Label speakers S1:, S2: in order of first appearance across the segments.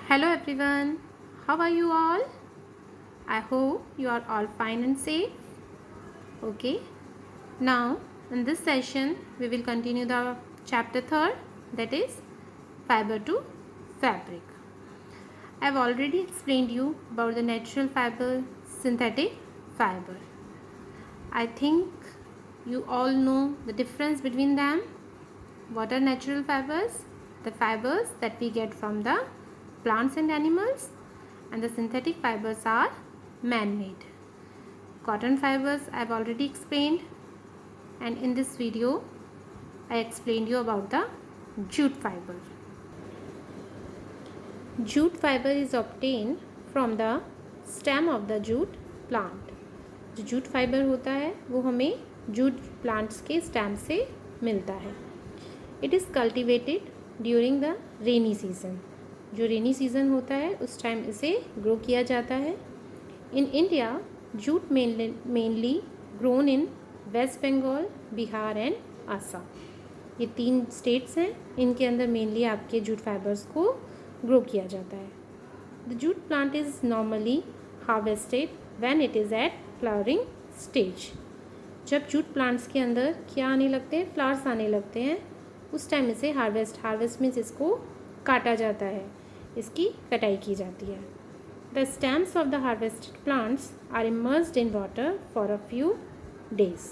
S1: Hello everyone, how are you all? I hope you are all fine and safe. Okay, now in this session we will continue the chapter 3rd, that is fiber to fabric. I have already explained you about the natural fiber, synthetic fiber. I think you all know the difference between them. What are natural fibers? The fibers that we get from the plants and animals, and the synthetic fibers are man-made. Cotton fibers I have already explained, and in this video I explained you about the jute fiber. Jute fiber is obtained from the stem of the jute plant. जो jute fibre होता है वो हमें jute plants के stem से मिलता है. It is cultivated during the rainy season. जो रेनी सीजन होता है उस टाइम इसे ग्रो किया जाता है. In India jute mainly grown in West Bengal, Bihar and Assam. ये 3 स्टेट्स हैं, इनके अंदर मेनली आपके जूट फाइबर्स को ग्रो किया जाता है. The jute plant is normally harvested when it is at flowering stage. जब जूट प्लांट्स के अंदर क्या आने लगते हैं, फ्लावर्स आने लगते हैं, उस टाइम इसे हार्वेस्ट मीन्स इसको काटा जाता है, इसकी कटाई की जाती है. The stems of the harvested plants are immersed in water for a few days.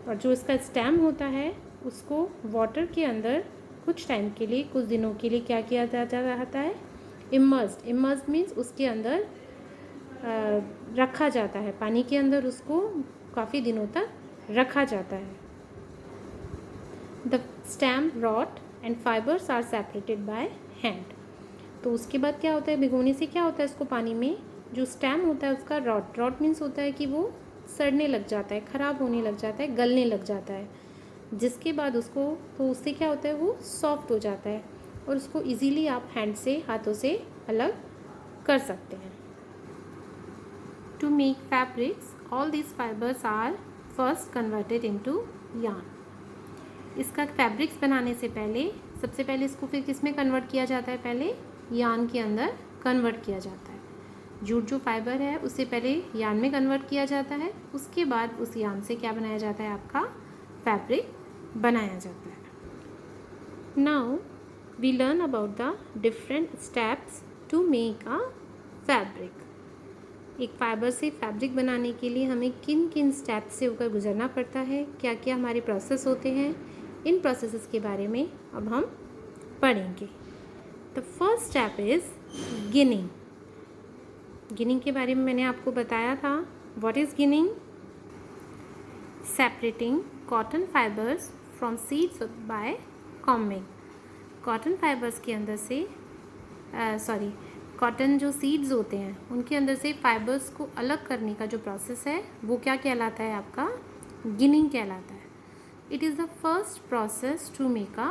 S1: और जो इसका स्टेम होता है उसको वाटर के अंदर कुछ टाइम के लिए, कुछ दिनों के लिए क्या किया जाता है, इमर्स्ड मीन्स उसके अंदर रखा जाता है, पानी के अंदर उसको काफ़ी दिनों तक रखा जाता है. The stem rot and fibres are separated by hand. तो उसके बाद क्या होता है, भिगोने से क्या होता है, इसको पानी में जो स्टेम होता है उसका रॉट मीन्स होता है कि वो सड़ने लग जाता है, ख़राब होने लग जाता है, गलने लग जाता है. जिसके बाद उसको, तो उससे क्या होता है, वो सॉफ्ट हो जाता है और उसको इजीली आप हैंड से, हाथों से अलग कर सकते हैं. To make fabrics, all these fibers are first converted into yarn. इसका फैब्रिक्स बनाने से पहले, सबसे पहले इसको फिर किस में कन्वर्ट किया जाता है, पहले यार्न के अंदर कन्वर्ट किया जाता है. जूट जो फाइबर है उससे पहले यार्न में कन्वर्ट किया जाता है, उसके बाद उस यार्न से क्या बनाया जाता है, आपका फैब्रिक बनाया जाता है. Now we learn about the different steps to make a fabric. एक फाइबर से फैब्रिक बनाने के लिए हमें किन किन स्टेप्स से होकर गुजरना पड़ता है, क्या क्या हमारे प्रोसेस होते हैं, इन प्रोसेसेस के बारे में अब हम पढ़ेंगे. The first step is ginning. Ginning के बारे में मैंने आपको बताया था. What is ginning? Separating cotton fibres from seeds by combing. Cotton fibres के अंदर से कॉटन जो सीड्स होते हैं उनके अंदर से फाइबर्स को अलग करने का जो प्रोसेस है वो क्या कहलाता है, आपका गिनिंग कहलाता है. It is the first process to make a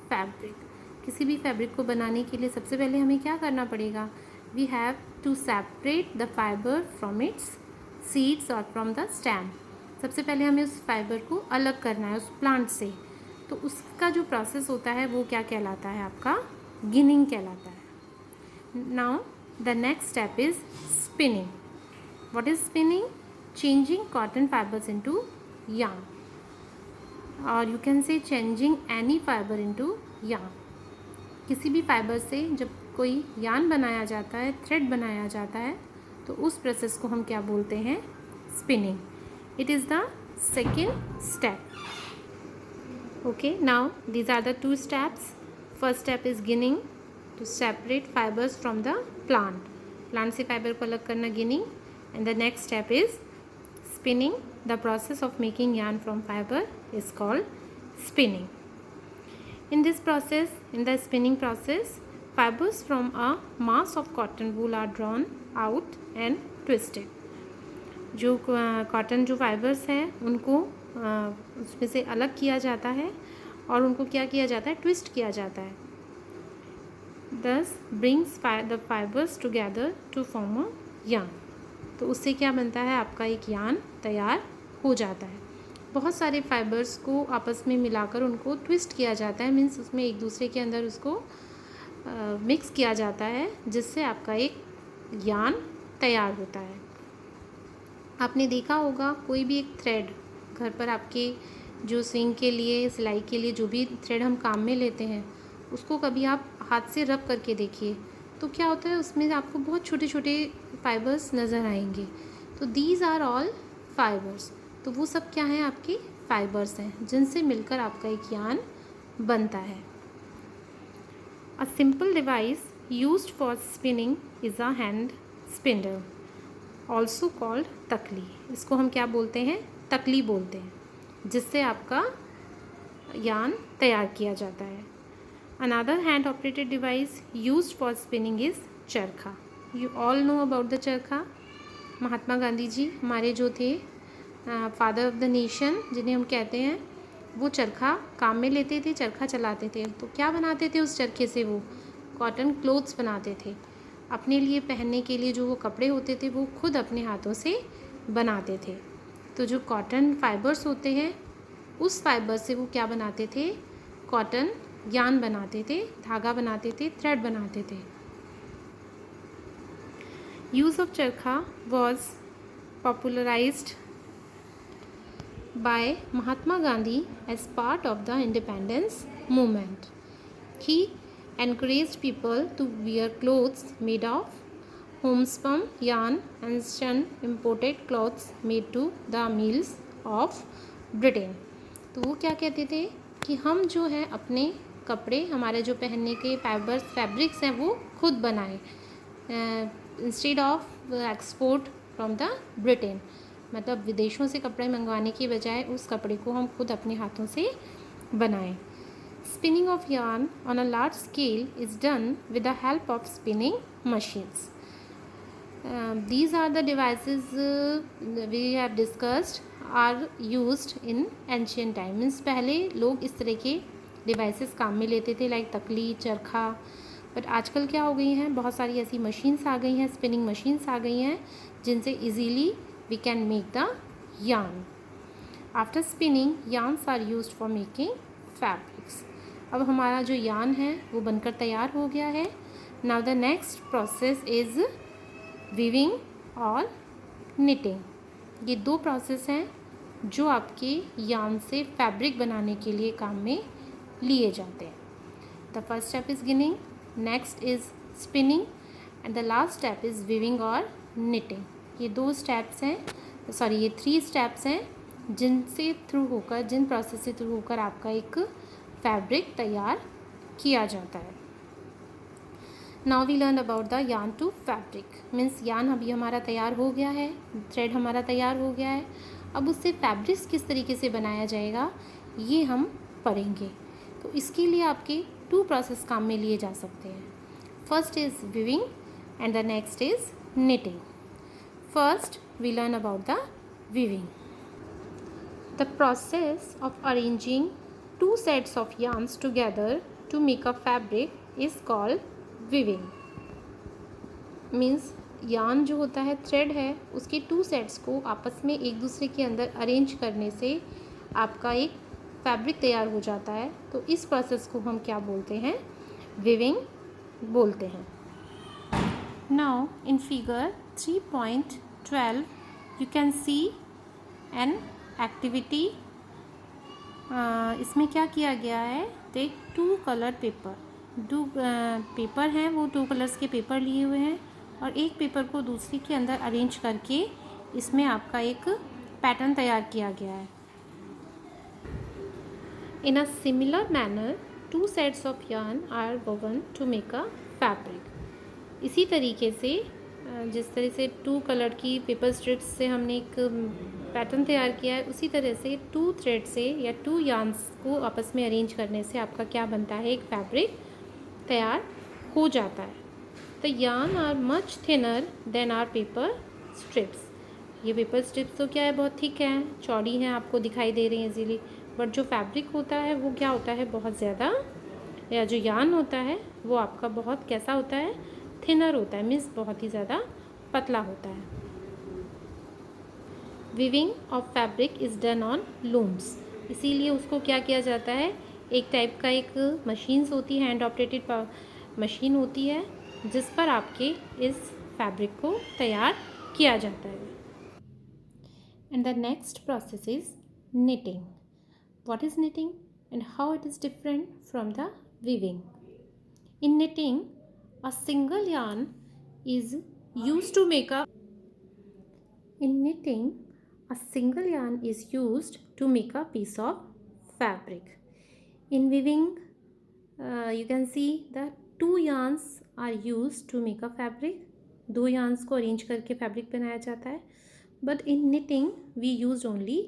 S1: fabric. किसी भी फैब्रिक को बनाने के लिए सबसे पहले हमें क्या करना पड़ेगा, we have to separate the fibre from its seeds और फ्रॉम द स्टेम. सबसे पहले हमें उस फाइबर को अलग करना है उस प्लांट से. तो उसका जो प्रोसेस होता है वो क्या कहलाता है, आपका गिनिंग कहलाता है. Now the next step is spinning. What is spinning? Changing cotton fibers into yarn, or you can say changing any fiber into yarn. किसी भी फाइबर से जब कोई यार्न बनाया जाता है, थ्रेड बनाया जाता है, तो उस प्रोसेस को हम क्या बोलते हैं, spinning. It is the second step. Okay, now these are the 2 steps. First step is ginning, to separate fibers from the plant से फाइबर को अलग करना, ginning. and the next step is spinning. the process of making yarn from fiber is called spinning. in the spinning process, fibers from a mass of cotton wool are drawn out and twisted. जो cotton जो fibres हैं उनको उसमें से अलग किया जाता है और उनको क्या किया जाता है, ट्विस्ट किया जाता है. Thus brings the fibers together to form a yarn. तो उससे क्या बनता है, आपका एक यार्न तैयार हो जाता है. बहुत सारे फाइबर्स को आपस में मिलाकर उनको ट्विस्ट किया जाता है, मीन्स उसमें एक दूसरे के अंदर उसको मिक्स किया जाता है, जिससे आपका एक यान तैयार होता है। आपने देखा होगा कोई भी एक थ्रेड घर पर आपके जो स्विंग के लिए, सिलाई के लिए जो भी थ्रेड हम काम में लेते हैं, उसको कभी आप हाथ से रब करके देखिए तो क्या होता है, उसमें आपको बहुत छोटे छोटे फाइबर्स नज़र आएंगे। तो दीज आर ऑल फाइबर्स। तो वो सब क्या हैं, आपके फाइबर्स हैं, जिनसे मिलकर आपका एक यान बनता है। A simple device used for spinning is a hand spindle, also called तकली। इसको हम क्या बोलते हैं, तकली बोलते हैं, जिससे आपका यान तैयार किया जाता है। Another hand operated device used for spinning is charkha. You all know about the charkha. Mahatma Gandhi ji हमारे जो थे फादर ऑफ द नेशन, जिन्हें हम कहते हैं, वो चरखा काम में लेते थे, चरखा चलाते थे। तो क्या बनाते थे उस चरखे से, वो कॉटन क्लोथ्स बनाते थे। अपने लिए पहनने के लिए जो वो कपड़े होते थे वो खुद अपने हाथों से बनाते थे। तो जो कॉटन फाइबर्स होते हैं, उस फाइबर से वो क्या बनाते थे, कॉटन यान बनाते थे, धागा बनाते थे, थ्रेड बनाते थे। यूज़ ऑफ चरखा was popularised by Mahatma Gandhi as part of the independence movement. He encouraged people to wear clothes made of homespun yarn and shun imported clothes made to the mills of Britain. तो वो क्या कहते थे कि हम जो है अपने कपड़े, हमारे जो पहनने के फैब्रिक्स हैं, वो खुद बनाएं, instead of export from the Britain. मतलब विदेशों से कपड़े मंगवाने की बजाय उस कपड़े को हम खुद अपने हाथों से बनाएं। Spinning of yarn on a large scale is done with the help of spinning machines. These are the devices we have discussed are used in ancient times. पहले लोग इस तरह के डिवाइसेस काम में लेते थे, लाइक तकली, चरखा। बट आजकल क्या हो गई हैं, बहुत सारी ऐसी मशीन्स आ गई हैं, स्पिनिंग मशीन्स आ गई हैं, जिनसे easily we can make the yarn. After spinning, yarns are used for making fabrics. अब हमारा जो यान है वो बनकर तैयार हो गया है। Now the next process is weaving और knitting. ये दो प्रोसेस हैं जो आपके यान से फैब्रिक बनाने के लिए काम में लिए जाते हैं। The first step is ginning, next is spinning and the last step is weaving और knitting. ये दो स्टेप्स हैं, सॉरी ये 3 स्टेप्स हैं, जिनसे थ्रू होकर, जिन प्रोसेस से थ्रू होकर आपका एक फैब्रिक तैयार किया जाता है। Now we learn about the yarn to fabric. Means yarn अभी हमारा तैयार हो गया है, थ्रेड हमारा तैयार हो गया है। अब उससे फैब्रिक्स किस तरीके से बनाया जाएगा ये हम पढ़ेंगे। तो इसके लिए आपके 2 प्रोसेस काम में लिए जा सकते हैं। First is weaving and the next is knitting. First, we learn about the weaving. The process of arranging 2 sets of yarns together to make a fabric is called weaving. Means yarn जो होता है, thread है, उसके 2 sets को आपस में एक दूसरे के अंदर अरेंज करने से आपका एक फैब्रिक तैयार हो जाता है। तो इस प्रोसेस को हम क्या बोलते हैं, weaving बोलते हैं। Now in figure 3.12 you can see an activity. इसमें क्या किया गया है, देख 2 कलर पेपर, 2 पेपर हैं, वो 2 कलर्स के पेपर लिए हुए हैं और एक पेपर को दूसरे के अंदर अरेंज करके इसमें आपका एक पैटर्न तैयार किया गया है। In a similar manner 2 sets of yarn are woven to make a fabric. इसी तरीके से जिस तरह से 2 कलर की पेपर स्ट्रिप्स से हमने एक पैटर्न तैयार किया है, उसी तरह से 2 थ्रेड से या 2 यार्न्स को आपस में अरेंज करने से आपका क्या बनता है, एक फैब्रिक तैयार हो जाता है। The yarn are much thinner than are paper strips. ये पेपर स्ट्रिप्स तो क्या है, बहुत थिक हैं, चौड़ी हैं, आपको दिखाई दे रही हैं इजीली। बट जो फैब्रिक होता है वो क्या होता है, बहुत ज़्यादा, या जो यार्न होता है वो आपका बहुत कैसा होता है, थिनर होता है, मीन्स बहुत ही ज़्यादा पतला होता है। Weaving of fabric is done on looms. इसीलिए उसको क्या किया जाता है, एक टाइप का एक मशीन्स होती है, हैंड ऑपरेटेड मशीन होती है जिस पर आपके इस फैब्रिक को तैयार किया जाता है. And the next process is knitting. What is knitting and how it is different from the weaving? In knitting, a single yarn is used to make a piece of fabric. In weaving, you can see the 2 yarns are used to make a fabric. 2 yarns को arrange करके fabric बनाया जाता है. But in knitting we use only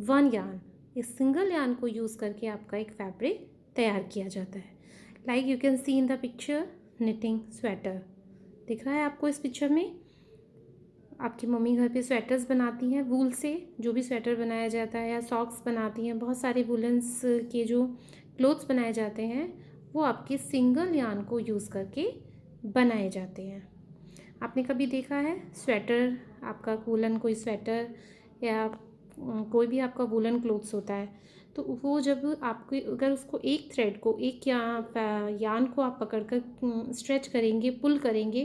S1: one yarn. इस single yarn को use करके आपका एक फैब्रिक तैयार किया जाता है. Like you can see in the picture knitting sweater. दिख रहा है आपको इस पिक्चर में? आपकी मम्मी घर पे स्वेटर्स बनाती हैं वूल से, जो भी स्वेटर बनाया जाता है, या सॉक्स बनाती हैं. बहुत सारे वूलन्स के जो क्लोथ्स बनाए जाते हैं वो आपके सिंगल यार्न को यूज़ करके बनाए जाते हैं. आपने कभी देखा है स्वेटर, आपका वूलन कोई स्वेटर या कोई भी आपका वूलन क्लोथ्स होता है, तो वो जब आपके अगर उसको एक थ्रेड को, एक यार्न को आप पकड़ कर स्ट्रेच करेंगे, पुल करेंगे,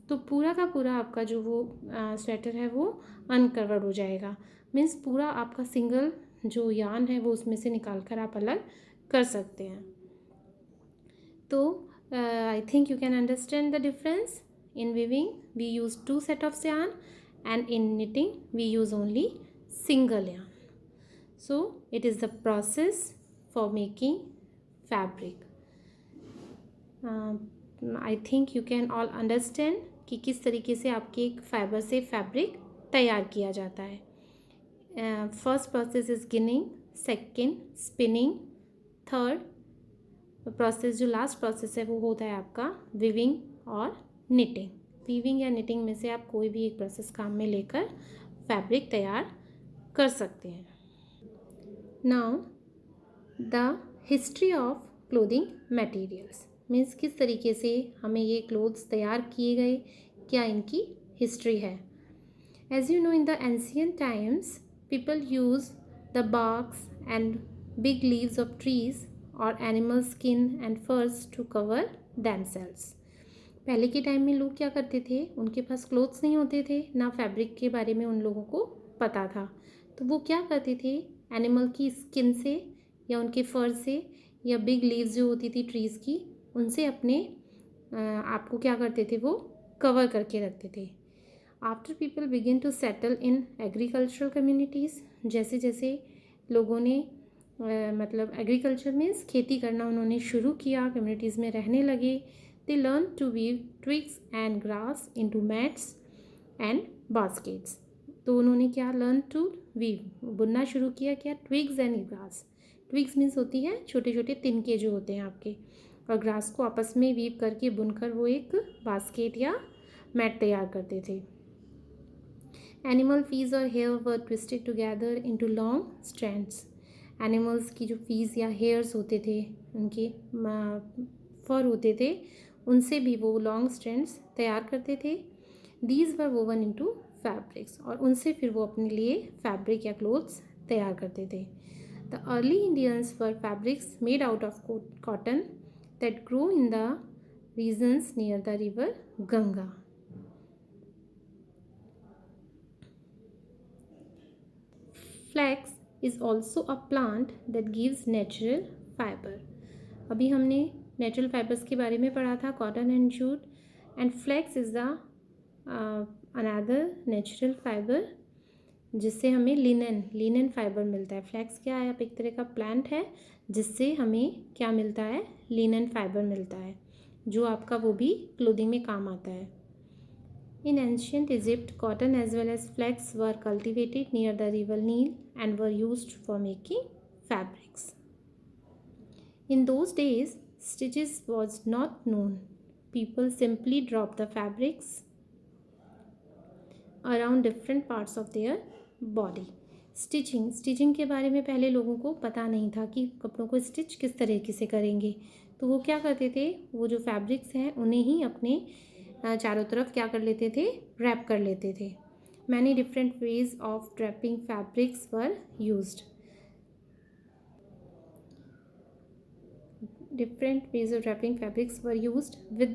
S1: तो पूरा का पूरा आपका जो वो स्वेटर है वो अनकवर्ड हो जाएगा. मीन्स पूरा आपका सिंगल जो यार्न है वो उसमें से निकाल कर आप अलग कर सकते हैं. तो I think you can understand the difference. In weaving we use 2 set of yarn and in knitting we use only single yarn. So it is the process for making fabric. I think you can all understand कि किस तरीके से आपके एक fibre से fabric तैयार किया जाता है. First process is ginning, second spinning, third process जो लास्ट प्रोसेस है वो होता है आपका वीविंग और निटिंग. वीविंग या निटिंग में से आप कोई भी एक प्रोसेस काम में लेकर फैब्रिक तैयार कर सकते हैं. Now the history of clothing materials means किस तरीके से हमें ये क्लोथ्स तैयार किए गए, क्या इनकी हिस्ट्री है. As you know in the ancient times people use the barks and big leaves of trees और animal skin and furs to cover themselves. पहले के टाइम में लोग क्या करते थे, उनके पास क्लोथ्स नहीं होते थे, ना फैब्रिक के बारे में उन लोगों को पता था, तो वो क्या करते थे, एनिमल की स्किन से या उनके फर से या बिग लीव्स जो होती थी ट्रीज़ की, उनसे अपने आप को क्या करते थे, वो कवर करके रखते थे. After people begin to settle in agricultural communities, जैसे जैसे लोगों ने मतलब एग्रीकल्चर मीन्स खेती करना उन्होंने शुरू किया, कम्युनिटीज़ में रहने लगे. They learn to weave twigs and grass into mats and baskets. तो उन्होंने क्या learn to weave, बुनना शुरू किया. क्या? twigs and grass. twigs means होती है छोटे छोटे तिनके जो होते हैं आपके, और ग्रास को आपस में वीव करके बुनकर वो एक बास्केट या मैट तैयार करते थे. एनिमल फीज और hair were twisted together into long strands. Animals की जो फीज या हेयर्स होते थे, उनके फर होते थे, उनसे भी वो लॉन्ग स्ट्रैंड्स तैयार करते थे. These were woven into fabrics, और उनसे फिर वो अपने लिए फैब्रिक या क्लोथ्स तैयार करते थे. The early Indians were fabrics made out of cotton that grow in the regions near the river Ganga. Flax is also a plant that gives natural fibre. अभी हमने नेचुरल फाइबर्स के बारे में पढ़ा था, cotton and jute, and flax is the another natural fibre जिससे हमें linen fibre मिलता है. फ्लैक्स क्या है, अब एक तरह का प्लांट है जिससे हमें क्या मिलता है, लिनन फाइबर मिलता है, जो आपका वो भी क्लोथिंग में काम आता है. In ancient Egypt cotton as well as flax were cultivated near the river Nile and were used for making fabrics. In those days stitches was not known. People simply dropped the fabrics around different parts of their body. Stitching के बारे में पहले लोगों को पता नहीं था कि कपड़ों को स्टिच किस तरीके से करेंगे, तो वो क्या करते थे, वो जो फैब्रिक्स हैं उन्हें ही अपने चारों तरफ क्या कर लेते थे, रैप कर लेते थे. Many different ways of draping fabrics were used. different ways of wrapping fabrics were used. With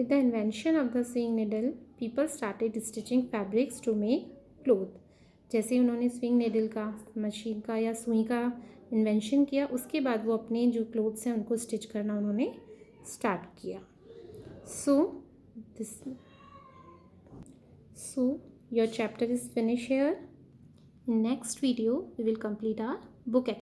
S1: the invention of the sewing needle, people started stitching fabrics to make cloth. जैसे ही उन्होंने स्विंग निडल का, machine का या सुई का invention किया, उसके बाद वो अपने जो क्लोथ्स हैं उनको स्टिच करना उन्होंने स्टार्ट किया. So your chapter is finished here. In next video we will complete our book activity.